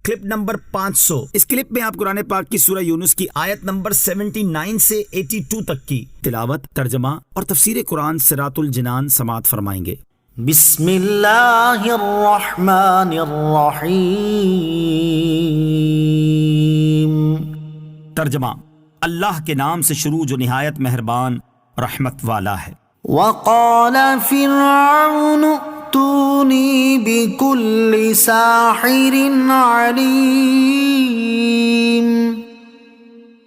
Clip number 500۔ اس clip میں آپ قرآن پاک کی سورہ یونس کی آیت نمبر 79 سے 82 تک کی تلاوت، ترجمہ اور تفسیر قرآن صراط الجنان سماعت فرمائیں گے۔ بسم اللہ الرحمن الرحیم۔ ترجمہ، اللہ کے نام سے شروع جو نہایت مہربان رحمت والا ہے۔ وقال فرعون ائتونی بکل ساحر علیم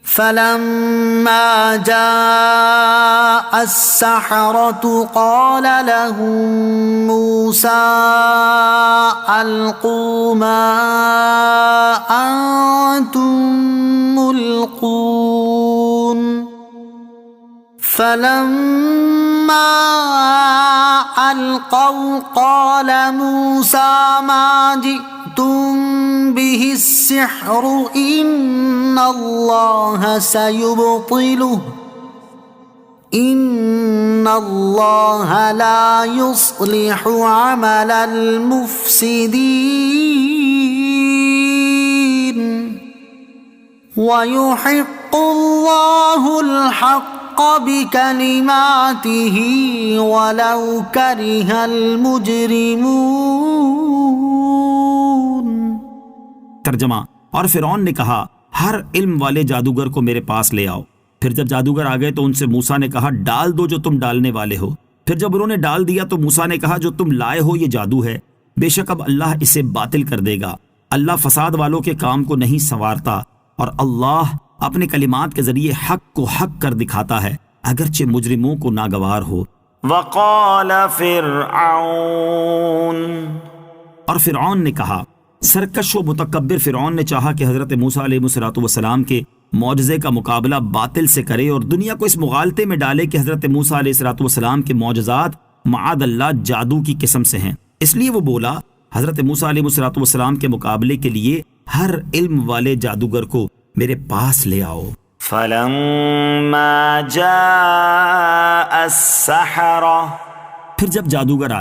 فلما جاء السحرة قال لهم موسى ألقوا ما أنتم ملقون فلما ألقوا قال موسى ما جئتم به السحر إن الله سيبطله إن الله لا يصلح عمل المفسدين ويحق الله الحق بکلماتہ ولو کرہ المجرمون۔ ترجمہ، اور فرعون نے کہا ہر علم والے جادوگر کو میرے پاس لے آؤ۔ پھر جب جادوگر آ گئے تو ان سے موسیٰ نے کہا ڈال دو جو تم ڈالنے والے ہو۔ پھر جب انہوں نے ڈال دیا تو موسیٰ نے کہا جو تم لائے ہو یہ جادو ہے، بے شک اب اللہ اسے باطل کر دے گا۔ اللہ فساد والوں کے کام کو نہیں سنوارتا، اور اللہ اپنے کلمات کے ذریعے حق کو حق کر دکھاتا ہے اگرچہ مجرموں کو ناگوار ہو۔ وقال فرعون، اور فرعون نے کہا، سرکش و متکبر فرعون نے چاہا کہ حضرت موسیٰ علیہ السلام کے معجزے کا مقابلہ باطل سے کرے اور دنیا کو اس مغالطے میں ڈالے کہ حضرت موسیٰ علیہ السلام کے معجزات معاذ اللہ جادو کی قسم سے ہیں۔ اس لیے وہ بولا حضرت موسیٰ علیہ السلام کے مقابلے کے لیے ہر علم والے جادوگر کو میرے پاس لے آؤ۔ فلما جاء السحرة، پھر جب جادوگر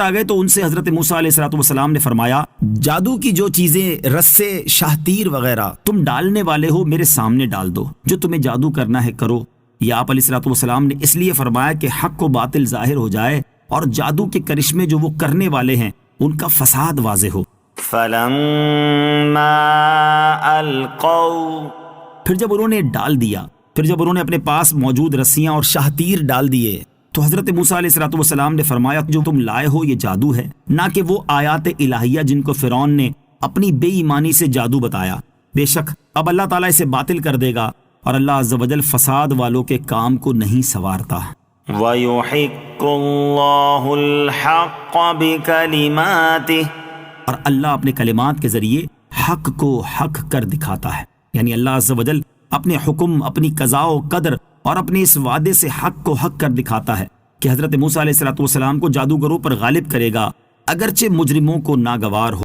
آ گئے تو ان سے حضرت موسیٰ علیہ السلام نے فرمایا جادو کی جو چیزیں رسے، شاہتیر وغیرہ تم ڈالنے والے ہو میرے سامنے ڈال دو، جو تمہیں جادو کرنا ہے کرو۔ یہ آپ علیہ السلام نے اس لیے فرمایا کہ حق و باطل ظاہر ہو جائے اور جادو کے کرشمے جو وہ کرنے والے ہیں ان کا فساد واضح ہو۔ فلما القوا، پھر جب انہوں نے ڈال دیا، پھر جب انہوں نے اپنے پاس موجود رسیاں اور شاہتیر ڈال دیے تو حضرت موسیٰ علیہ السلام نے فرمایا جو تم لائے ہو یہ جادو ہے، نہ کہ وہ آیات الہیہ جن کو فرعون نے اپنی بے ایمانی سے جادو بتایا۔ بے شک اب اللہ تعالیٰ اسے باطل کر دے گا اور اللہ عز و جل فساد والوں کے کام کو نہیں سنوارتا۔ وَيُحِقُّ اللَّهُ الْحَقَّ بِكَلِمَاتِهِ، اور اللہ اپنے کلمات کے ذریعے حق کو حق کر دکھاتا ہے، یعنی اللہ عز و جل اپنے حکم، اپنی قضاء و قدر اور اپنے اس وعدے سے حق کو حق کر دکھاتا ہے کہ حضرت موسیٰ علیہ السلام کو جادوگروں پر غالب کرے گا اگرچہ مجرموں کو ناگوار ہو۔